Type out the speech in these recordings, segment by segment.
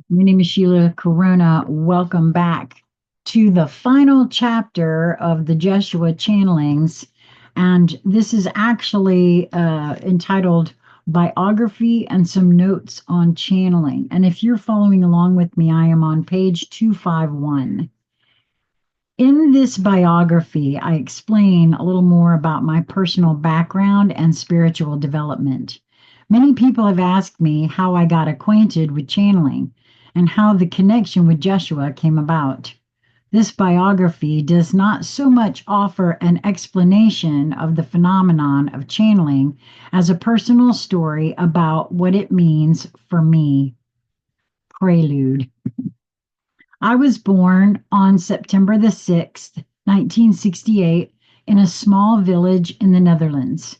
My name is Sheila Corona. Welcome back to the final chapter of the Jeshua channelings. And this is actually entitled Biography and Some Notes on Channeling. And if you're following along with me, I am on page 251. In this biography, I explain a little more about my personal background and spiritual development. Many people have asked me how I got acquainted with channeling and how the connection with Jeshua came about. This biography does not so much offer an explanation of the phenomenon of channeling as a personal story about what it means for me. Prelude. I was born on September the 6th, 1968, in a small village in the Netherlands.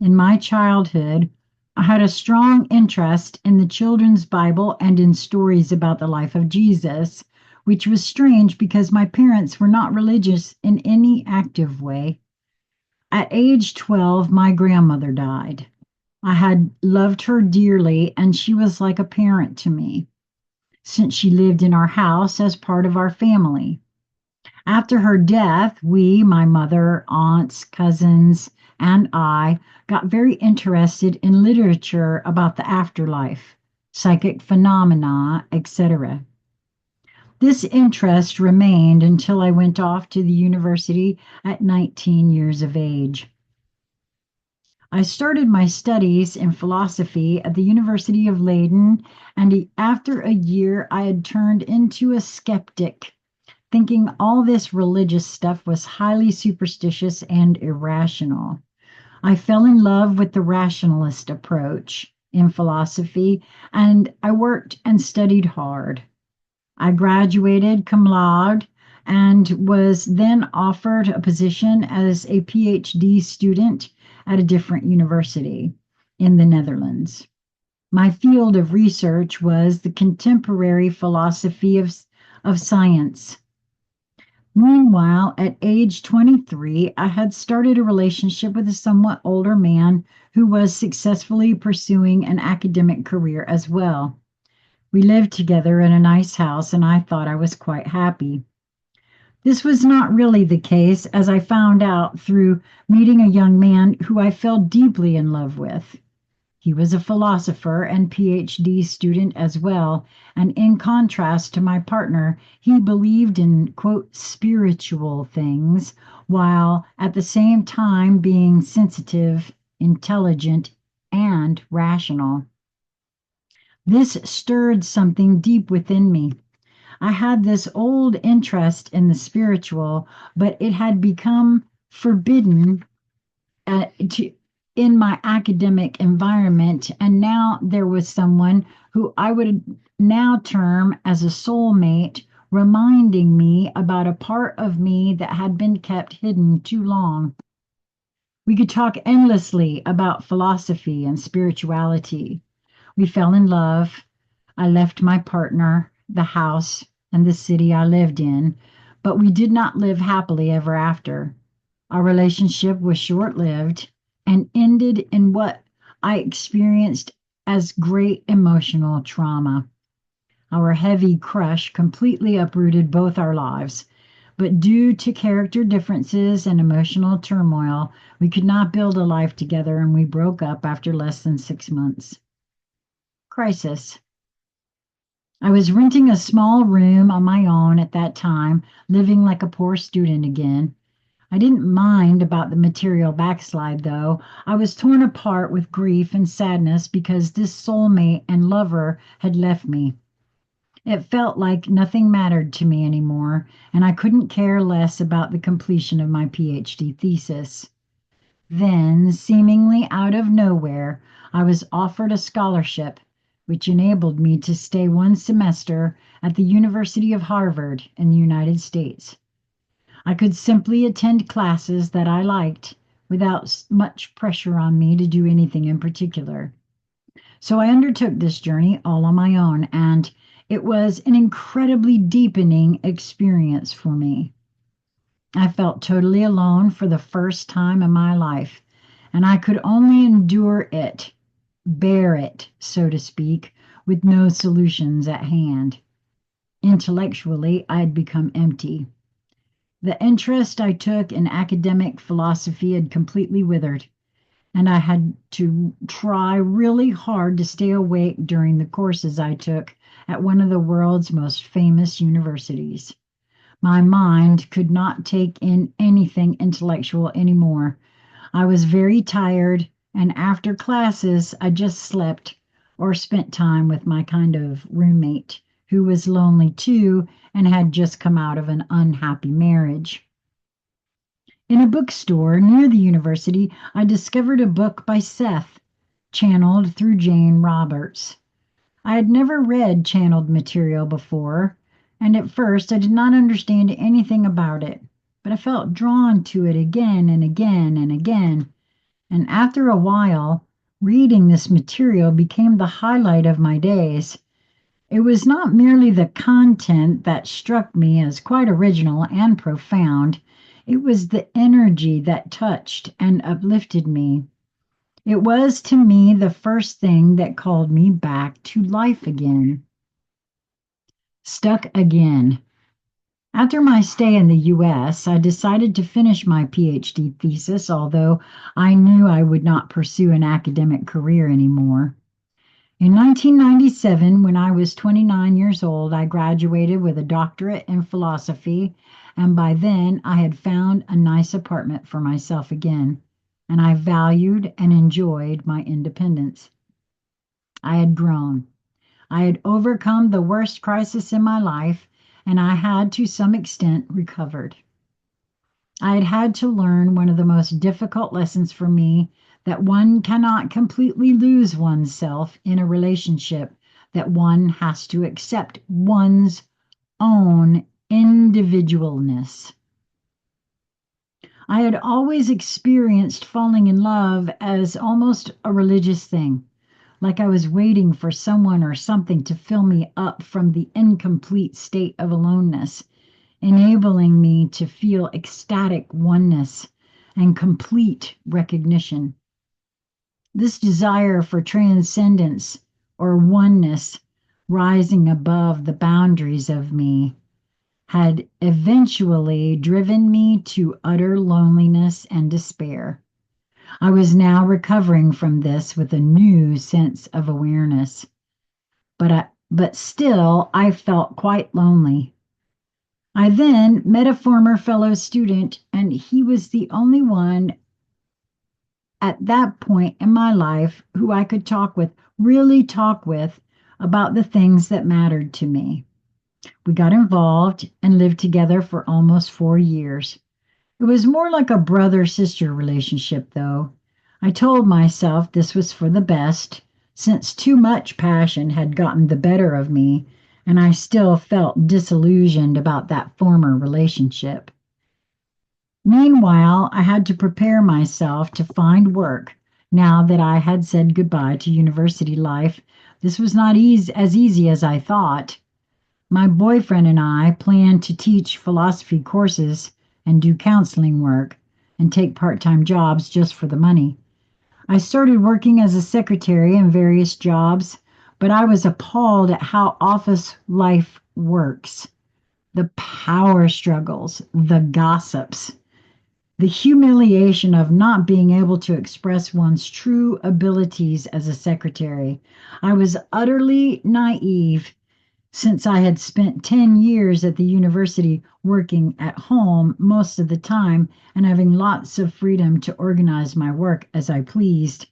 In my childhood, I had a strong interest in the children's Bible and in stories about the life of Jesus, which was strange because my parents were not religious in any active way. At age 12, my grandmother died. I had loved her dearly, and she was like a parent to me since she lived in our house as part of our family. After her death, we, my mother, aunts, cousins, and I, got very interested in literature about the afterlife, psychic phenomena, etc. This interest remained until I went off to the university at 19 years of age. I started my studies in philosophy at the University of Leiden, and after a year, I had turned into a skeptic, thinking all this religious stuff was highly superstitious and irrational. I fell in love with the rationalist approach in philosophy, and I worked and studied hard. I graduated cum laude and was then offered a position as a PhD student at a different university in the Netherlands. My field of research was the contemporary philosophy of science. Meanwhile, at age 23, I had started a relationship with a somewhat older man who was successfully pursuing an academic career as well. We lived together in a nice house, and I thought I was quite happy. This was not really the case, as I found out through meeting a young man who I fell deeply in love with. He was a philosopher and PhD student as well, and in contrast to my partner, he believed in, quote, spiritual things, while at the same time being sensitive, intelligent, and rational. This stirred something deep within me. I had this old interest in the spiritual, but it had become forbidden to in my academic environment, and now there was someone who I would now term as a soulmate reminding me about a part of me that had been kept hidden too long. We could talk endlessly about philosophy and spirituality. We fell in love. I left my partner, the house, and the city I lived in, but we did not live happily ever after. Our relationship was short lived and ended in what I experienced as great emotional trauma. Our heavy crush completely uprooted both our lives, but due to character differences and emotional turmoil, we could not build a life together and we broke up after less than 6 months. Crisis. I was renting a small room on my own at that time, living like a poor student again. I didn't mind about the material backslide, though. I was torn apart with grief and sadness because this soulmate and lover had left me. It felt like nothing mattered to me anymore, and I couldn't care less about the completion of my PhD thesis. Then, seemingly out of nowhere, I was offered a scholarship, which enabled me to stay one semester at the University of Harvard in the United States. I could simply attend classes that I liked without much pressure on me to do anything in particular. So I undertook this journey all on my own, and it was an incredibly deepening experience for me. I felt totally alone for the first time in my life, and I could only endure it, bear it, so to speak, with no solutions at hand. Intellectually, I had become empty. The interest I took in academic philosophy had completely withered, and I had to try really hard to stay awake during the courses I took at one of the world's most famous universities. My mind could not take in anything intellectual anymore. I was very tired, and after classes, I just slept or spent time with my kind of roommate, who was lonely too and had just come out of an unhappy marriage. In a bookstore near the university, I discovered a book by Seth, channeled through Jane Roberts. I had never read channeled material before, and at first I did not understand anything about it, but I felt drawn to it again and again and again, and after a while, reading this material became the highlight of my days. It was not merely the content that struck me as quite original and profound, it was the energy that touched and uplifted me. It was to me the first thing that called me back to life again. Stuck again. After my stay in the US, I decided to finish my PhD thesis, although I knew I would not pursue an academic career anymore. In 1997, when I was 29 years old, I graduated with a doctorate in philosophy, and by then I had found a nice apartment for myself again, and I valued and enjoyed my independence. I had grown. I had overcome the worst crisis in my life, and I had to some extent recovered. I had had to learn one of the most difficult lessons for me, that one cannot completely lose oneself in a relationship, that one has to accept one's own individualness. I had always experienced falling in love as almost a religious thing, like I was waiting for someone or something to fill me up from the incomplete state of aloneness, enabling me to feel ecstatic oneness and complete recognition. This desire for transcendence or oneness, rising above the boundaries of me, had eventually driven me to utter loneliness and despair. I was now recovering from this with a new sense of awareness, but still I felt quite lonely. I then met a former fellow student, and he was the only one at that point in my life who I could really talk with, about the things that mattered to me. We got involved and lived together for almost 4 years. It was more like a brother-sister relationship, though. I told myself this was for the best, since too much passion had gotten the better of me, and I still felt disillusioned about that former relationship. Meanwhile, I had to prepare myself to find work now that I had said goodbye to university life. This was not as easy as I thought. My boyfriend and I planned to teach philosophy courses and do counseling work and take part-time jobs just for the money. I started working as a secretary in various jobs, but I was appalled at how office life works. The power struggles, the gossips, the humiliation of not being able to express one's true abilities as a secretary. I was utterly naive, since I had spent 10 years at the university working at home most of the time and having lots of freedom to organize my work as I pleased.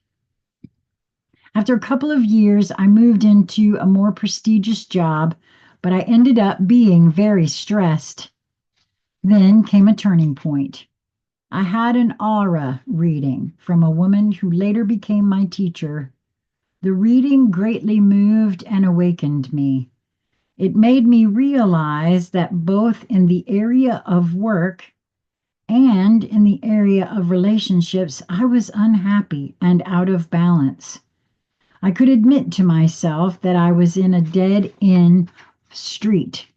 After a couple of years, I moved into a more prestigious job, but I ended up being very stressed. Then came a turning point. I had an aura reading from a woman who later became my teacher. The reading greatly moved and awakened me. It made me realize that both in the area of work and in the area of relationships, I was unhappy and out of balance. I could admit to myself that I was in a dead-end street.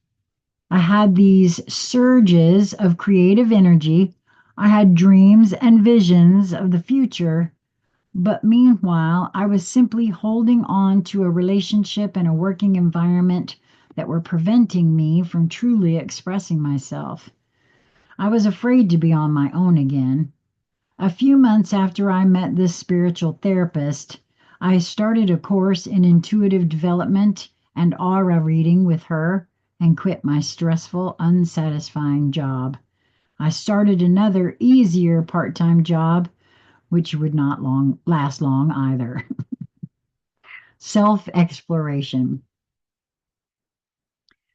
I had these surges of creative energy. I had dreams and visions of the future, But meanwhile, I was simply holding on to a relationship and a working environment that were preventing me from truly expressing myself. I was afraid to be on my own again. A few months after I met this spiritual therapist, I started a course in intuitive development and aura reading with her and quit my stressful, unsatisfying job. I started another easier part-time job, which would not last long either. Self-exploration.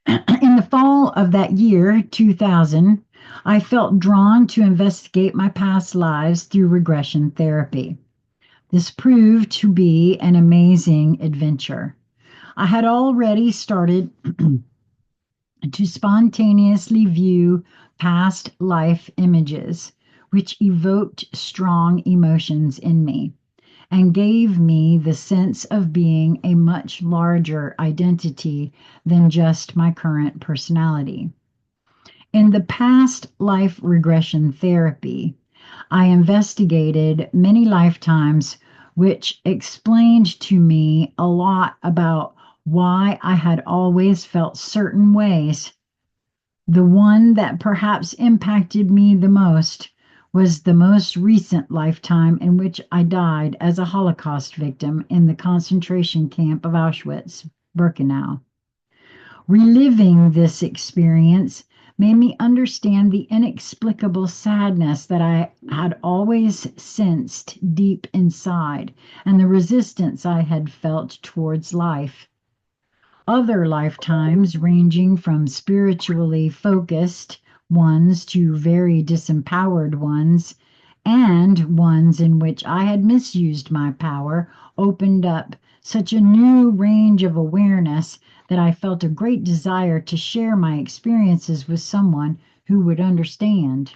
In the fall of that year, 2000, I felt drawn to investigate my past lives through regression therapy. This proved to be an amazing adventure. I had already started to spontaneously view past life images, which evoked strong emotions in me and gave me the sense of being a much larger identity than just my current personality. In the past life regression therapy, I investigated many lifetimes, which explained to me a lot about why I had always felt certain ways. The one that perhaps impacted me the most was the most recent lifetime in which I died as a Holocaust victim in the concentration camp of Auschwitz Birkenau. Reliving this experience made me understand the inexplicable sadness that I had always sensed deep inside and the resistance I had felt towards life. Other lifetimes, ranging from spiritually focused ones to very disempowered ones, and ones in which I had misused my power, opened up such a new range of awareness that I felt a great desire to share my experiences with someone who would understand.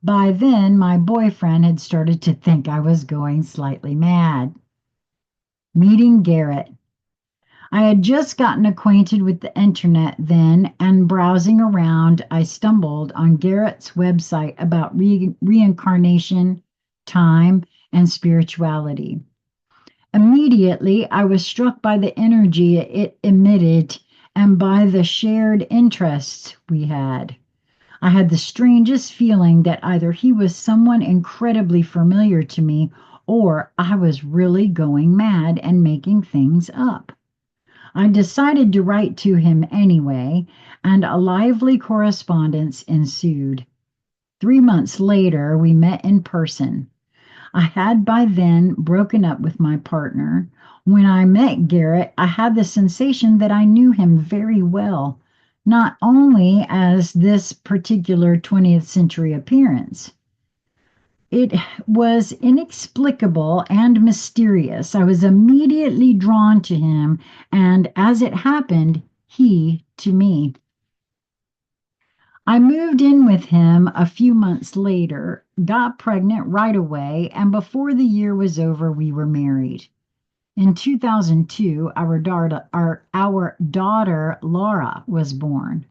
By then, my boyfriend had started to think I was going slightly mad. Meeting Garrett. I had just gotten acquainted with the internet then, and browsing around, I stumbled on Garrett's website about reincarnation, time, and spirituality. Immediately, I was struck by the energy it emitted and by the shared interests we had. I had the strangest feeling that either he was someone incredibly familiar to me or I was really going mad and making things up. I decided to write to him anyway, and a lively correspondence ensued. 3 months later, we met in person. I had by then broken up with my partner. When I met Garrett, I had the sensation that I knew him very well, not only as this particular 20th century appearance. It was inexplicable and mysterious. I was immediately drawn to him, and as it happened, he to me. I moved in with him a few months later, got pregnant right away, and before the year was over, we were married. In 2002, our daughter Laura was born.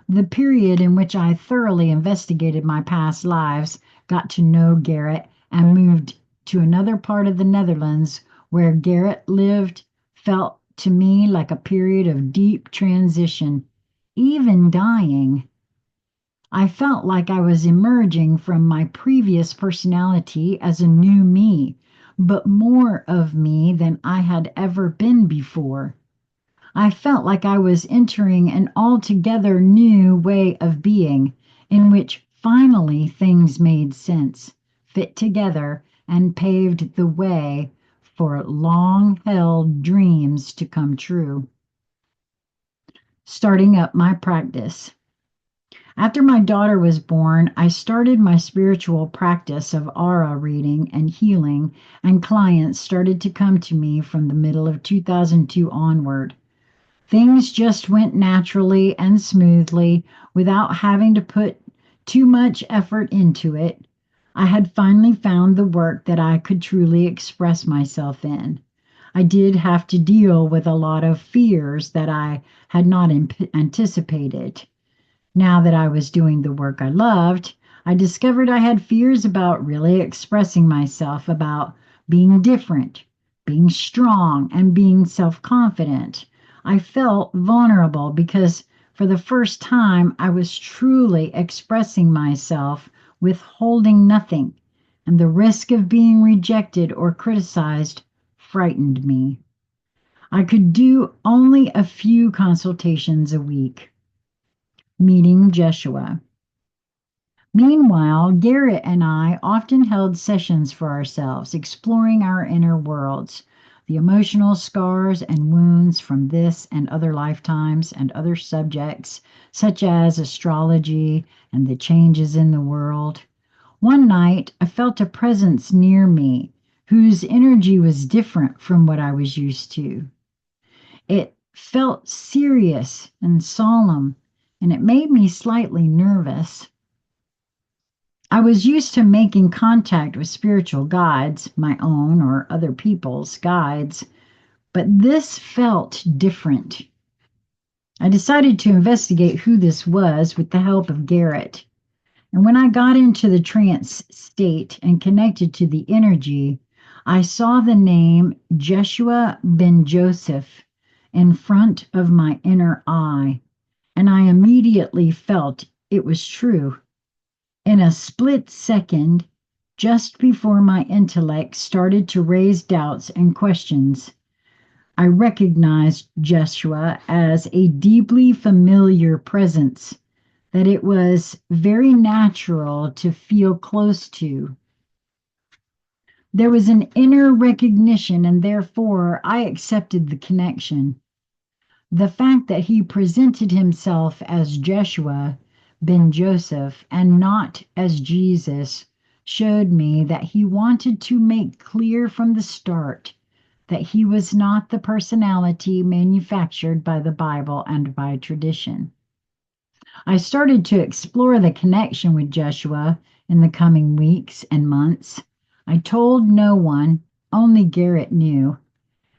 The period in which I thoroughly investigated my past lives, got to know Garrett, and moved to another part of the Netherlands where Garrett lived, felt to me like a period of deep transition, even dying. I felt like I was emerging from my previous personality as a new me, but more of me than I had ever been before. I felt like I was entering an altogether new way of being, in which finally things made sense, fit together, and paved the way for long held dreams to come true. Starting up my practice. After my daughter was born, I started my spiritual practice of aura reading and healing, and clients started to come to me from the middle of 2002 onward. Things just went naturally and smoothly without having to put too much effort into it. I had finally found the work that I could truly express myself in. I did have to deal with a lot of fears that I had not anticipated. Now that I was doing the work I loved, I discovered I had fears about really expressing myself, about being different, being strong, and being self confident. I felt vulnerable because for the first time I was truly expressing myself, withholding nothing, and the risk of being rejected or criticized frightened me. I could do only a few consultations a week. Meeting Jeshua. Meanwhile, Garrett and I often held sessions for ourselves, exploring our inner worlds, the emotional scars and wounds from this and other lifetimes, and other subjects, such as astrology and the changes in the world. One night, I felt a presence near me whose energy was different from what I was used to. It felt serious and solemn, and it made me slightly nervous. I was used to making contact with spiritual guides, my own or other people's guides, but this felt different. I decided to investigate who this was with the help of Garrett. And when I got into the trance state and connected to the energy, I saw the name Jeshua ben Joseph in front of my inner eye, and I immediately felt it was true. In a split second, just before my intellect started to raise doubts and questions, I recognized Jeshua as a deeply familiar presence that it was very natural to feel close to. There was an inner recognition, and therefore I accepted the connection. The fact that he presented himself as Jeshua ben Joseph and not as Jesus showed me that he wanted to make clear from the start that he was not the personality manufactured by the Bible and by tradition. I started to explore the connection with Jeshua in the coming weeks and months. I told no one, only Garrett knew.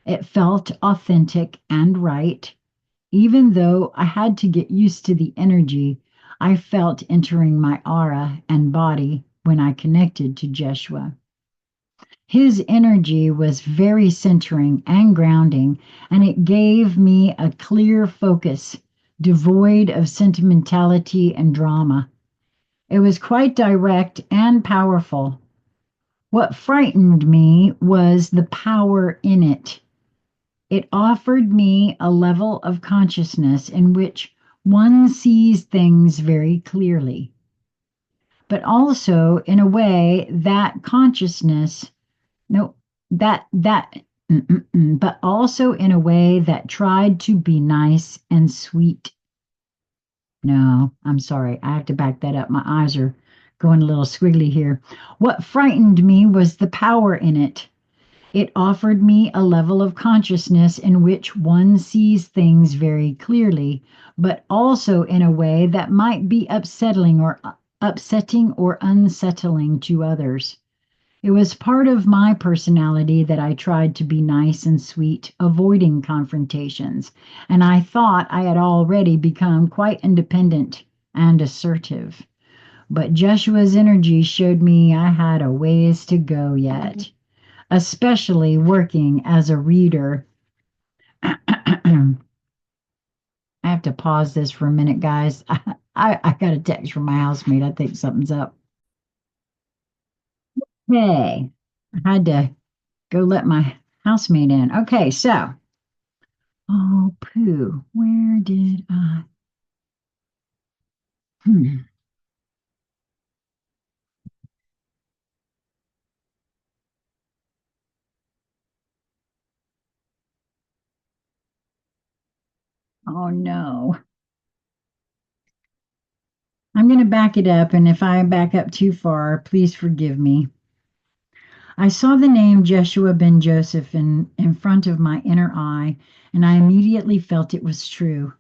It felt authentic and right, even though I had to get used to the energy I felt entering my aura and body when I connected to Jeshua. His energy was very centering and grounding, and it gave me a clear focus, devoid of sentimentality and drama. It was quite direct and powerful. What frightened me was the power in it. It offered me a level of consciousness in which one sees things very clearly, but also in a way that consciousness, no, but also in a way that tried to be nice and sweet. No, I'm sorry. I have to back that up. My eyes are going a little squiggly here. What frightened me was the power in it. It offered me a level of consciousness in which one sees things very clearly, but also in a way that might be upsetting or unsettling to others. It was part of my personality that I tried to be nice and sweet, avoiding confrontations, and I thought I had already become quite independent and assertive. But Joshua's energy showed me I had a ways to go yet, especially working as a reader. I have to pause this for a minute, guys. I got a text from my housemate. I think something's up. Hey, I had to go let my housemate in. Okay, so, oh, poo, where did I? Hmm. Oh, no. I'm going to back it up, and if I back up too far, please forgive me. I saw the name Jeshua ben Joseph in front of my inner eye, and I immediately felt it was true.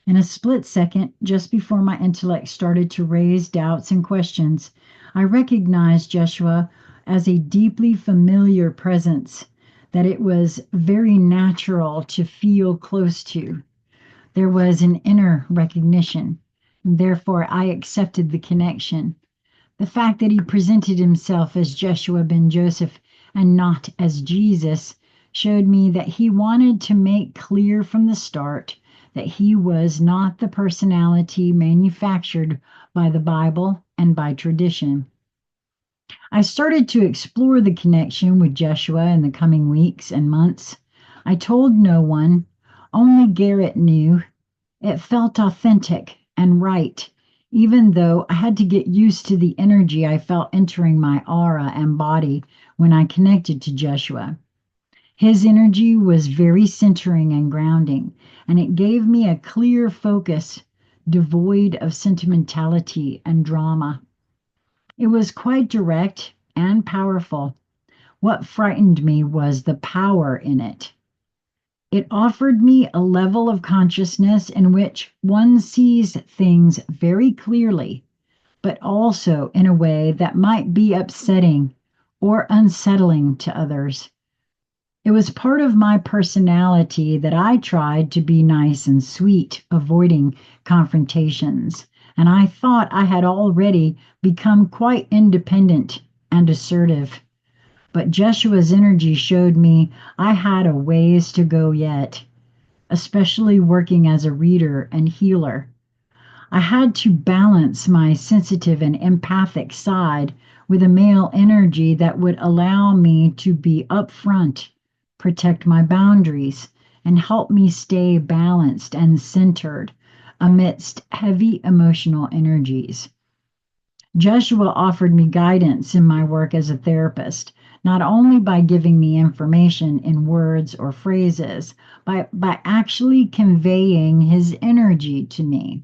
In a split second, just before my intellect started to raise doubts and questions, I recognized Jeshua as a deeply familiar presence that it was very natural to feel close to. There was an inner recognition, and therefore I accepted the connection. The fact that he presented himself as Jeshua ben Joseph and not as Jesus showed me that he wanted to make clear from the start that he was not the personality manufactured by the Bible and by tradition. I started to explore the connection with Jeshua in the coming weeks and months. I told no one, only Garrett knew. It felt authentic and right, even though I had to get used to the energy I felt entering my aura and body when I connected to Jeshua. His energy was very centering and grounding, and it gave me a clear focus, devoid of sentimentality and drama. It was quite direct and powerful. What frightened me was the power in it. It offered me a level of consciousness in which one sees things very clearly, but also in a way that might be upsetting or unsettling to others. It was part of my personality that I tried to be nice and sweet, avoiding confrontations, and I thought I had already become quite independent and assertive. But Jeshua's energy showed me I had a ways to go yet, especially working as a reader and healer. I had to balance my sensitive and empathic side with a male energy that would allow me to be upfront, protect my boundaries, and help me stay balanced and centered amidst heavy emotional energies. Joshua offered me guidance in my work as a therapist, not only by giving me information in words or phrases, but by actually conveying his energy to me,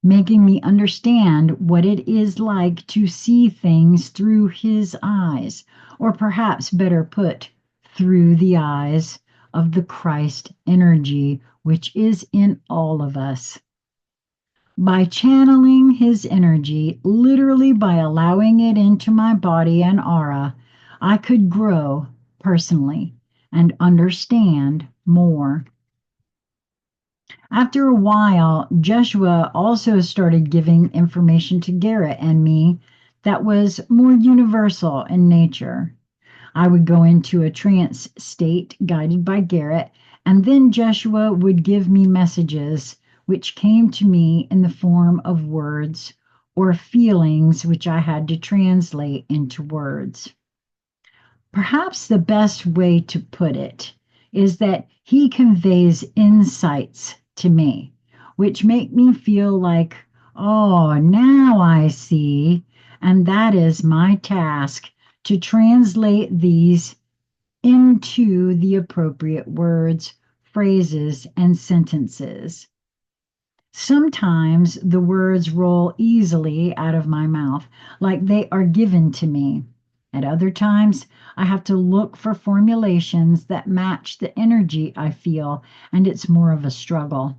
making me understand what it is like to see things through his eyes, or perhaps better put, through the eyes of the Christ energy which is in all of us. By channeling his energy, literally by allowing it into my body and aura, I could grow personally and understand more. After a while, Jeshua also started giving information to Garrett and me that was more universal in nature. I would go into a trance state guided by Garrett, and then Jeshua would give me messages which came to me in the form of words or feelings which I had to translate into words. Perhaps the best way to put it is that he conveys insights to me, which make me feel like, oh, now I see. And that is my task to translate these into the appropriate words, phrases, and sentences. Sometimes the words roll easily out of my mouth, like they are given to me. At other times, I have to look for formulations that match the energy I feel, and it's more of a struggle.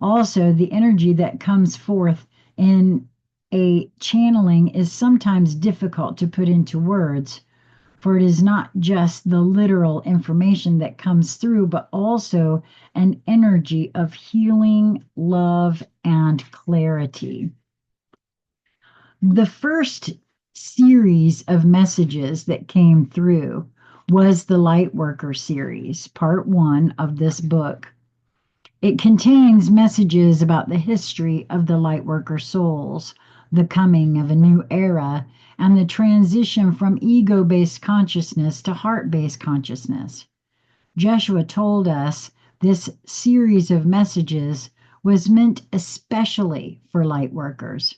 Also, the energy that comes forth in a channeling is sometimes difficult to put into words, for it is not just the literal information that comes through, but also an energy of healing, love, and clarity. The first series of messages that came through was the Lightworker series, part one of this book. It contains messages about the history of the Lightworker souls, the coming of a new era, and the transition from ego-based consciousness to heart-based consciousness. Jeshua told us this series of messages was meant especially for Lightworkers.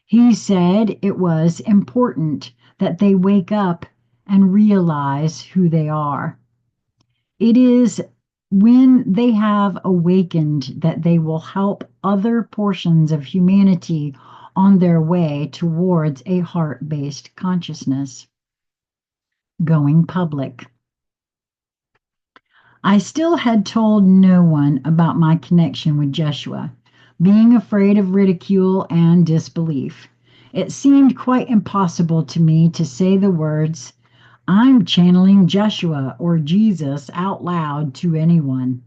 He said it was important that they wake up and realize who they are. It is when they have awakened that they will help other portions of humanity on their way towards a heart-based consciousness. Going public. I still had told no one about my connection with Jeshua, being afraid of ridicule and disbelief. It seemed quite impossible to me to say the words, "I'm channeling Jeshua or Jesus" out loud to anyone.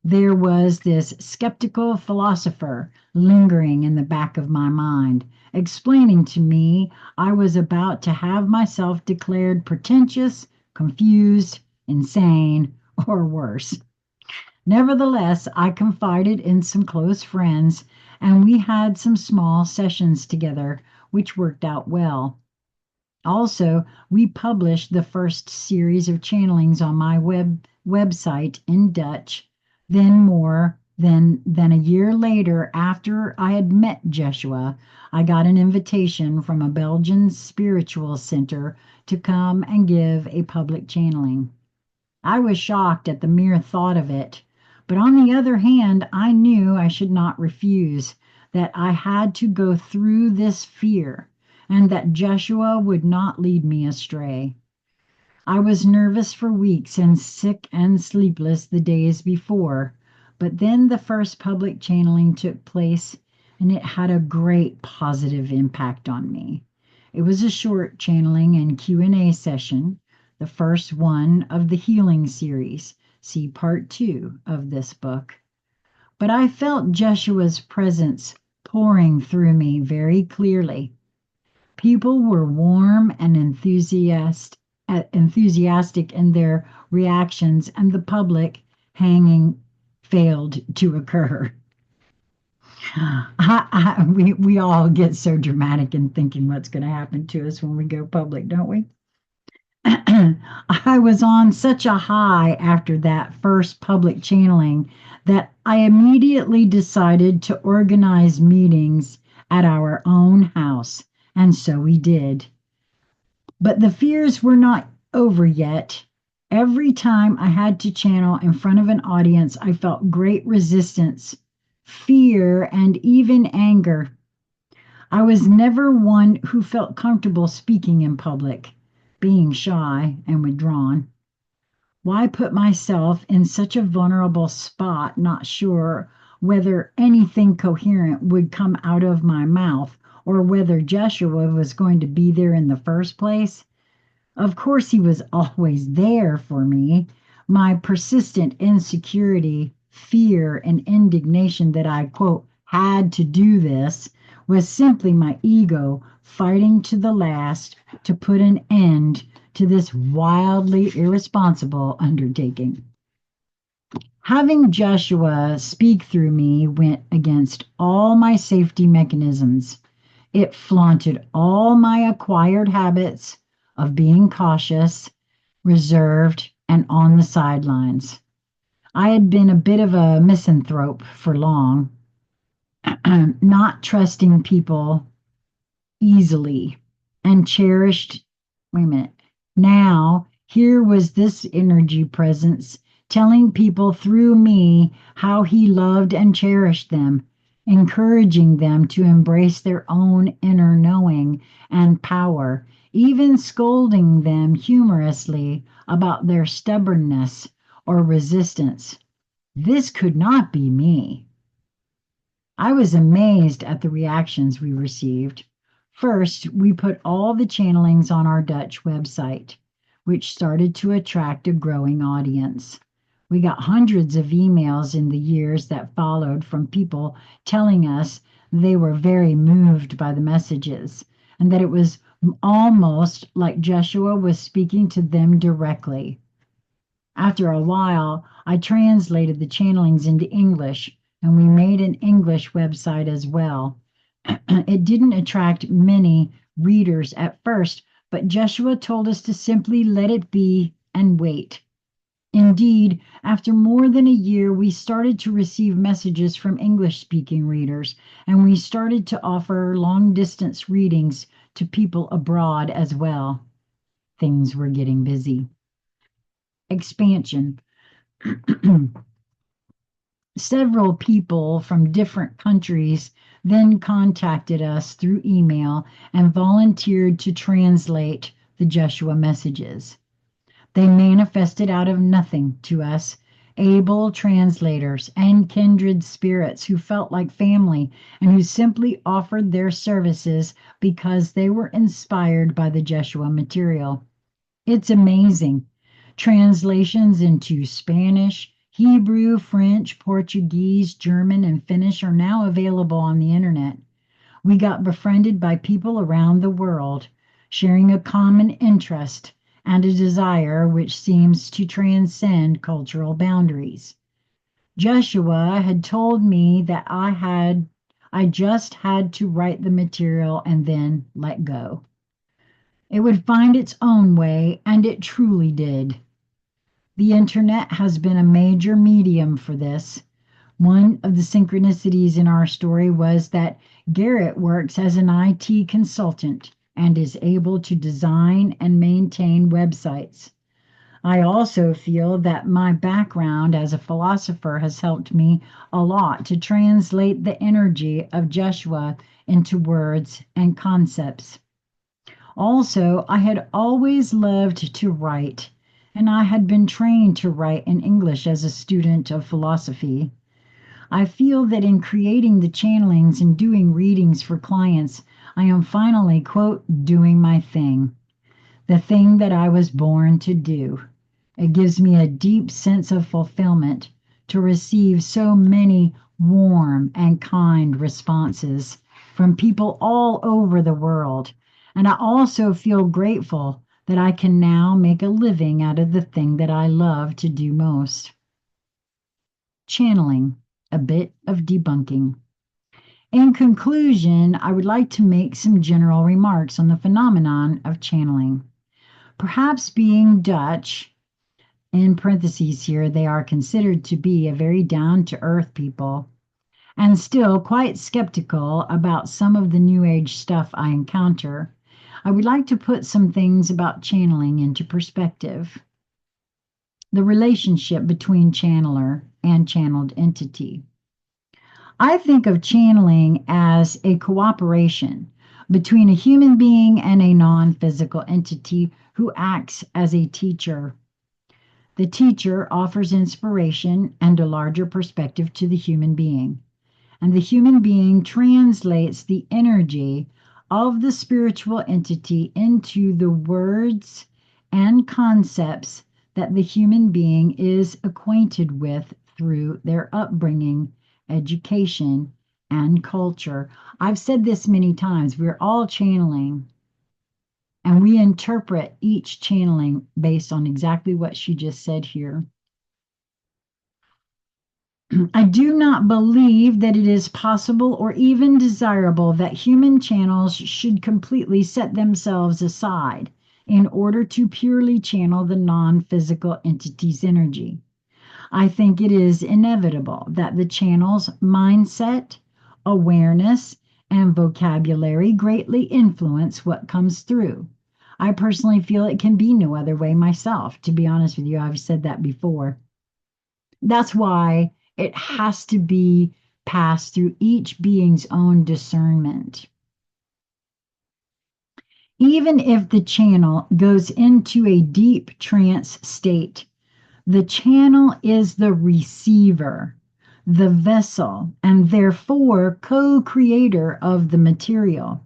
There was this skeptical philosopher lingering in the back of my mind, explaining to me I was about to have myself declared pretentious, confused, insane, or worse. Nevertheless, I confided in some close friends, and we had some small sessions together, which worked out well. Also, we published the first series of channelings on my website in Dutch. Then than a year later, after I had met Jeshua, I got an invitation from a Belgian spiritual center to come and give a public channeling. I was shocked at the mere thought of it, but on the other hand, I knew I should not refuse, that I had to go through this fear, and that Jeshua would not lead me astray. I was nervous for weeks and sick and sleepless the days before, but then the first public channeling took place, and it had a great positive impact on me. It was a short channeling and Q&A session, the first one of the healing series. See part 2 of this book. But I felt Jeshua's presence pouring through me very clearly. People were warm and enthusiastic in their reactions, and the public hanging failed to occur. We all get so dramatic in thinking what's going to happen to us when we go public, don't we? I was on such a high after that first public channeling that I immediately decided to organize meetings at our own house, and so we did. But the fears were not over yet. Every time I had to channel in front of an audience, I felt great resistance, fear, and even anger. I was never one who felt comfortable speaking in public, being shy and withdrawn. Why put myself in such a vulnerable spot, not sure whether anything coherent would come out of my mouth or whether Jeshua was going to be there in the first place? Of course, he was always there for me. My persistent insecurity, fear, and indignation that I, quote, had to do this was simply my ego fighting to the last to put an end to this wildly irresponsible undertaking. Having Joshua speak through me went against all my safety mechanisms. It flaunted all my acquired habits of being cautious, reserved, and on the sidelines. I had been a bit of a misanthrope for long, not trusting people easily, and cherished. Wait a minute. Now, here was this energy presence telling people through me how he loved and cherished them, encouraging them to embrace their own inner knowing and power, even scolding them humorously about their stubbornness or resistance. This could not be me. I was amazed at the reactions we received. First, we put all the channelings on our Dutch website, which started to attract a growing audience. We got hundreds of emails in the years that followed from people telling us they were very moved by the messages and that it was almost like Jeshua was speaking to them directly. After a while, I translated the channelings into English, and we made an English website as well. It didn't attract many readers at first, but Jeshua told us to simply let it be and wait. Indeed, after more than a year, we started to receive messages from English-speaking readers, and we started to offer long-distance readings to people abroad as well. Things were getting busy. Expansion. Several people from different countries then contacted us through email and volunteered to translate the Jeshua messages. They manifested out of nothing to us, able translators and kindred spirits who felt like family and who simply offered their services because they were inspired by the Jeshua material. It's amazing. Translations into Spanish, Hebrew, French, Portuguese, German, and Finnish are now available on the internet. We got befriended by people around the world, sharing a common interest and a desire which seems to transcend cultural boundaries. Joshua had told me that I just had to write the material and then let go. It would find its own way, and it truly did. The internet has been a major medium for this. One of the synchronicities in our story was that Garrett works as an IT consultant and is able to design and maintain websites. I also feel that my background as a philosopher has helped me a lot to translate the energy of Jeshua into words and concepts. Also, I had always loved to write, and I had been trained to write in English as a student of philosophy. I feel that in creating the channelings and doing readings for clients, I am finally, quote, doing my thing, the thing that I was born to do. It gives me a deep sense of fulfillment to receive so many warm and kind responses from people all over the world. And I also feel grateful that I can now make a living out of the thing that I love to do most. Channeling, a bit of debunking. In conclusion, I would like to make some general remarks on the phenomenon of channeling. Perhaps being Dutch, in parentheses here, they are considered to be a very down to earth people, and still quite skeptical about some of the New Age stuff I encounter, I would like to put some things about channeling into perspective. The relationship between channeler and channeled entity. I think of channeling as a cooperation between a human being and a non physical entity who acts as a teacher. The teacher offers inspiration and a larger perspective to the human being, and the human being translates the energy of the spiritual entity into the words and concepts that the human being is acquainted with through their upbringing, education, and culture. I've said this many times. We're all channeling, and we interpret each channeling based on exactly what she just said here. I do not believe that it is possible or even desirable that human channels should completely set themselves aside in order to purely channel the non physical entity's energy. I think it is inevitable that the channel's mindset, awareness, and vocabulary greatly influence what comes through. I personally feel it can be no other way myself. To be honest with you, I've said that before. That's why it has to be passed through each being's own discernment. Even if the channel goes into a deep trance state, the channel is the receiver, the vessel, and therefore co-creator of the material.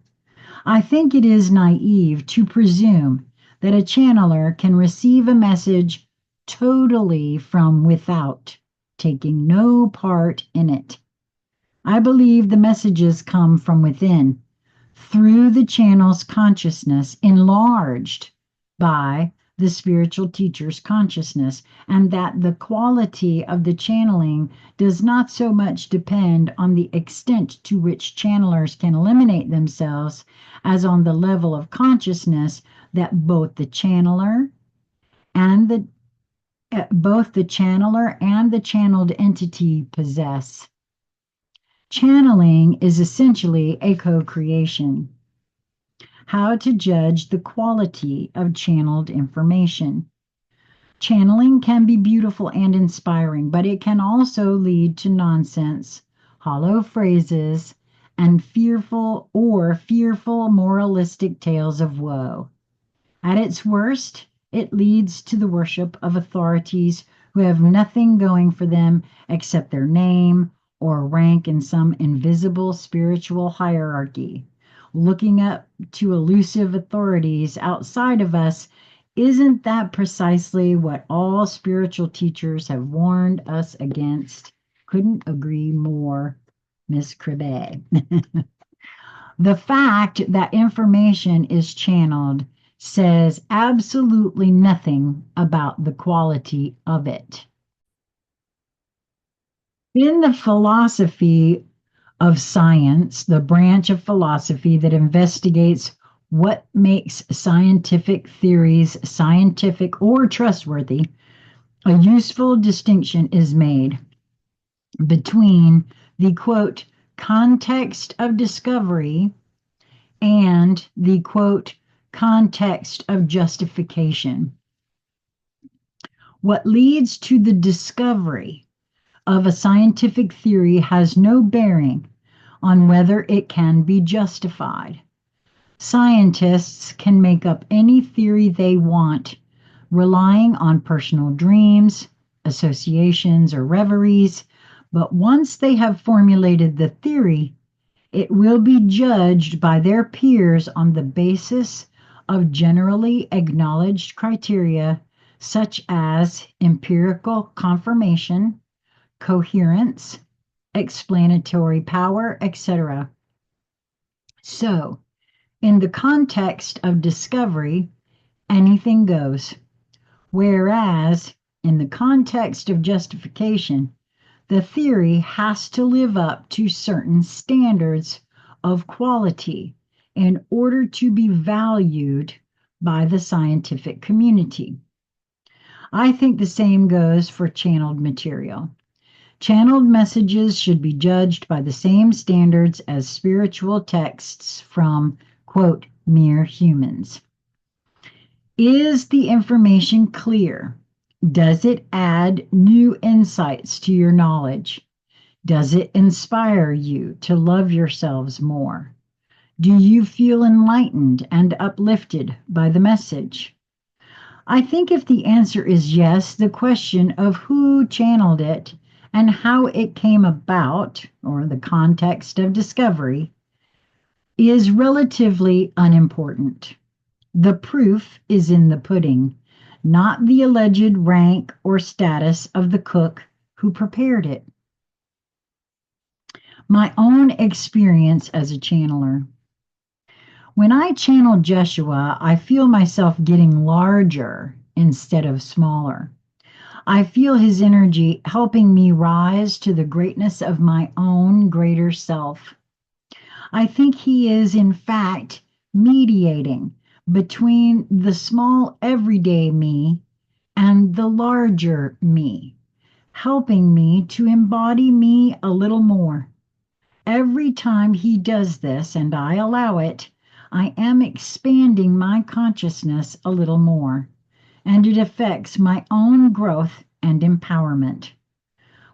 I think it is naive to presume that a channeler can receive a message totally from without, taking no part in it. I believe the messages come from within, through the channel's consciousness, enlarged by the spiritual teacher's consciousness, and that the quality of the channeling does not so much depend on the extent to which channelers can eliminate themselves as on the level of consciousness that and both the channeler and the channeled entity possess. Channeling is essentially a co-creation. How to judge the quality of channeled information. Channeling can be beautiful and inspiring, but it can also lead to nonsense, hollow phrases, and fearful moralistic tales of woe. At its worst, it leads to the worship of authorities who have nothing going for them except their name or rank in some invisible spiritual hierarchy. Looking up to elusive authorities outside of us Isn't that precisely what all spiritual teachers have warned us against? Couldn't agree more, Miss Kribbe. The fact that information is channeled says absolutely nothing about the quality of it. In the philosophy of science, the branch of philosophy that investigates what makes scientific theories scientific or trustworthy, a useful distinction is made between the quote, context of discovery and the quote, context of justification. What leads to the discovery of a scientific theory has no bearing on whether it can be justified. Scientists can make up any theory they want, relying on personal dreams, associations, or reveries, but once they have formulated the theory, it will be judged by their peers on the basis of generally acknowledged criteria such as empirical confirmation, coherence, explanatory power, etc. So, in the context of discovery, anything goes, whereas in the context of justification, the theory has to live up to certain standards of quality in order to be valued by the scientific community. I think the same goes for channeled material. Channeled messages should be judged by the same standards as spiritual texts from, quote, mere humans. Is the information clear? Does it add new insights to your knowledge? Does it inspire you to love yourselves more? Do you feel enlightened and uplifted by the message? I think if the answer is yes, the question of who channeled it and how it came about, or the context of discovery, is relatively unimportant. The proof is in the pudding, not the alleged rank or status of the cook who prepared it. My own experience as a channeler. When I channel Jeshua, I feel myself getting larger instead of smaller. I feel his energy helping me rise to the greatness of my own greater self. I think he is, in fact, mediating between the small everyday me and the larger me, helping me to embody me a little more. Every time he does this, and I allow it, I am expanding my consciousness a little more, and it affects my own growth and empowerment.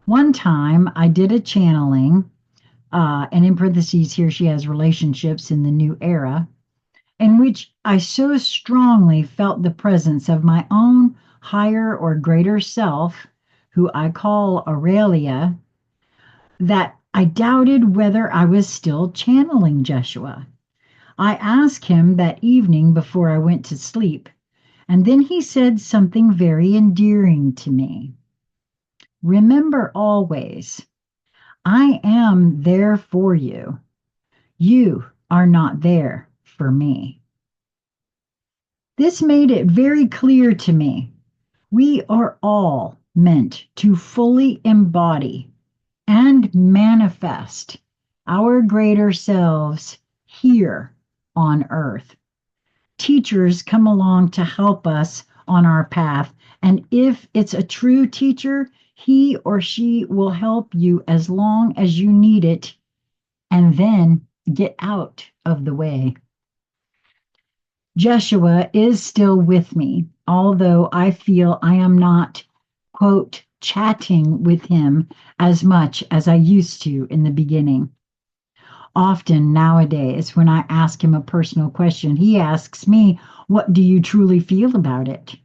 One time I did a channeling, and in parentheses here she has relationships in the new era, in which I so strongly felt the presence of my own higher or greater self, who I call Aurelia, that I doubted whether I was still channeling Jeshua. I asked him that evening before I went to sleep, and then he said something very endearing to me. Remember always, I am there for you. You are not there for me. This made it very clear to me. We are all meant to fully embody and manifest our greater selves here on earth. Teachers come along to help us on our path, and if it's a true teacher, he or she will help you as long as you need it, and then get out of the way. Jeshua is still with me, although I feel I am not, quote, chatting with him as much as I used to in the beginning. Often nowadays, when I ask him a personal question, he asks me, what do you truly feel about it?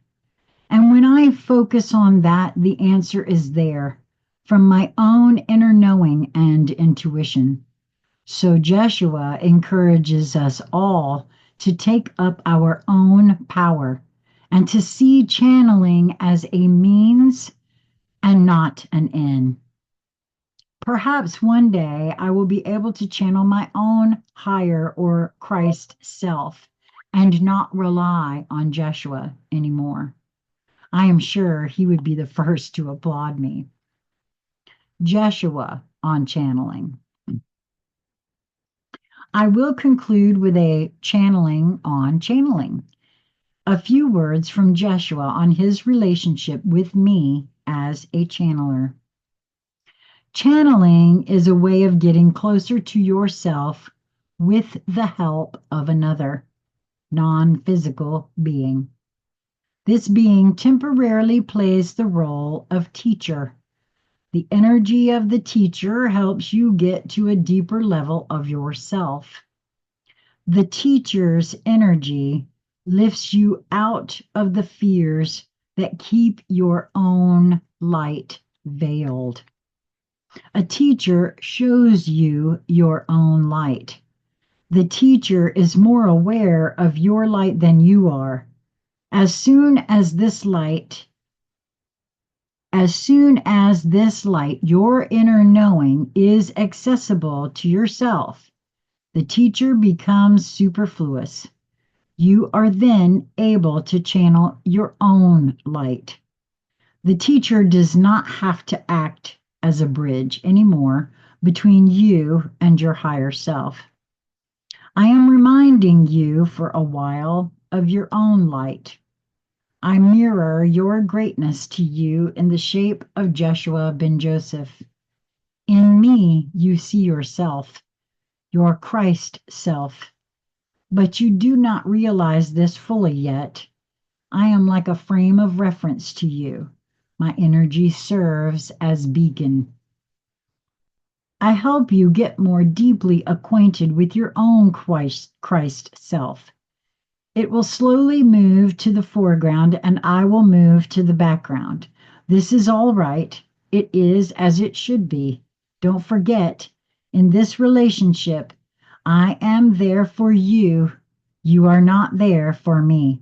And when I focus on that, the answer is there from my own inner knowing and intuition. So Jeshua encourages us all to take up our own power and to see channeling as a means and not an end. Perhaps one day I will be able to channel my own higher or Christ self and not rely on Jeshua anymore. I am sure he would be the first to applaud me. Jeshua on channeling. I will conclude with a channeling on channeling. A few words from Jeshua on his relationship with me as a channeler. Channeling is a way of getting closer to yourself with the help of another non-physical being. This being temporarily plays the role of teacher. The energy of the teacher helps you get to a deeper level of yourself. The teacher's energy lifts you out of the fears that keep your own light veiled. A teacher shows you your own light. The teacher is more aware of your light than you are. As soon as this light, your inner knowing, is accessible to yourself, the teacher becomes superfluous. You are then able to channel your own light. The teacher does not have to act as a bridge anymore between you and your higher self. I am reminding you for a while of your own light. I mirror your greatness to you in the shape of Jeshua ben Joseph. In me, you see yourself, your Christ self. But you do not realize this fully yet. I am like a frame of reference to you. My energy serves as beacon. I help you get more deeply acquainted with your own Christ self. It will slowly move to the foreground and I will move to the background. This is all right. It is as it should be. Don't forget, in this relationship, I am there for you. You are not there for me.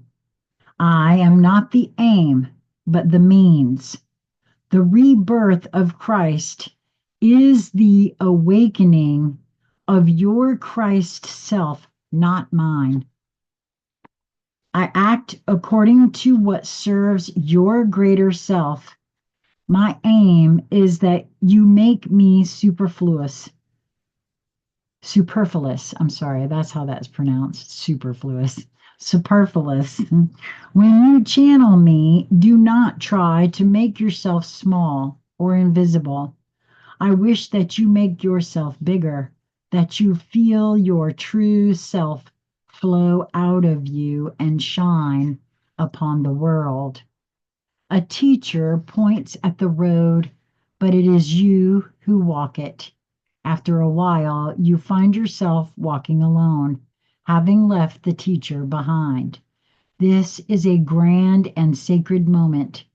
I am not the aim, but the means. The rebirth of Christ is the awakening of your Christ self, not mine. I act according to what serves your greater self. My aim is that you make me superfluous. I'm sorry, that's how that's pronounced. Superfluous. When you channel me, do not try to make yourself small or invisible. I wish that you make yourself bigger, that you feel your true self flow out of you and shine upon the world. A teacher points at the road, but it is you who walk it. After a while, you find yourself walking alone, having left the teacher behind. This is a grand and sacred moment.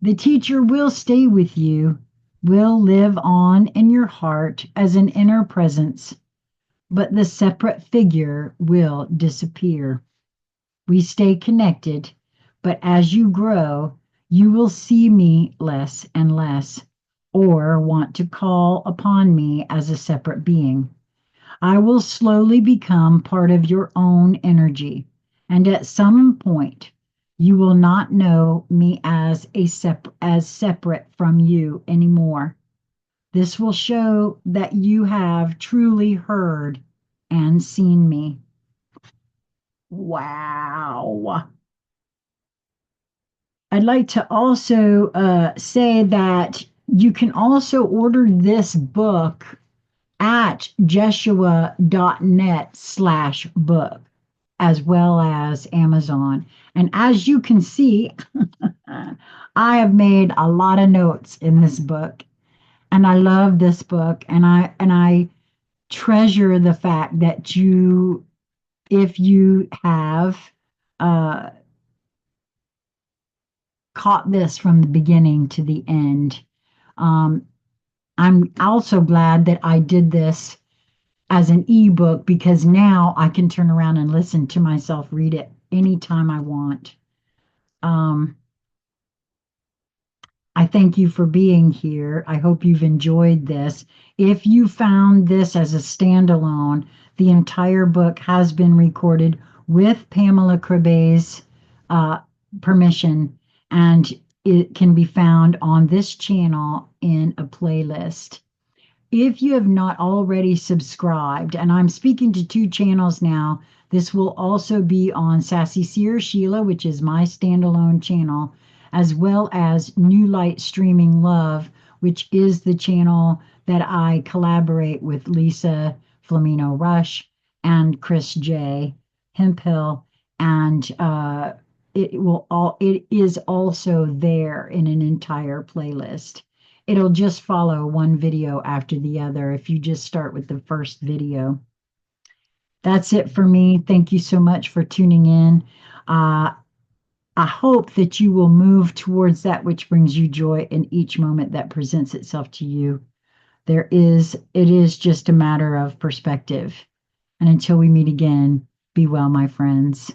The teacher will stay with you, will live on in your heart as an inner presence, but the separate figure will disappear. We stay connected, but as you grow, you will see me less and less, or want to call upon me as a separate being. I will slowly become part of your own energy, and at some point, you will not know me as separate from you anymore. This will show that you have truly heard and seen me. Wow. I'd like to also say that you can also order this book at jeshua.net/book, as well as Amazon. And as you can see, I have made a lot of notes in this book, and I love this book, and I treasure the fact that if you have uh, caught this from the beginning to the end. Um, I'm also glad that I did this as an ebook because now I can turn around and listen to myself read it anytime I want. Um, I thank you for being here. I hope you've enjoyed this. If you found this as a standalone, the entire book has been recorded with Pamela Kribbe's uh, permission, and it can be found on this channel in a playlist. If you have not already subscribed, and I'm speaking to two channels now, this will also be on Sassy Seer Sheila, which is my standalone channel, as well as New Light Streaming Love, which is the channel that I collaborate with Lisa Flamino Rush and Chris J. Hemphill, and it is also there in an entire playlist. It'll just follow one video after the other if you just start with the first video. That's it for me. Thank you so much for tuning in. Uh, I hope that you will move towards that which brings you joy in each moment that presents itself to you. It is just a matter of perspective. And until we meet again, be well, my friends.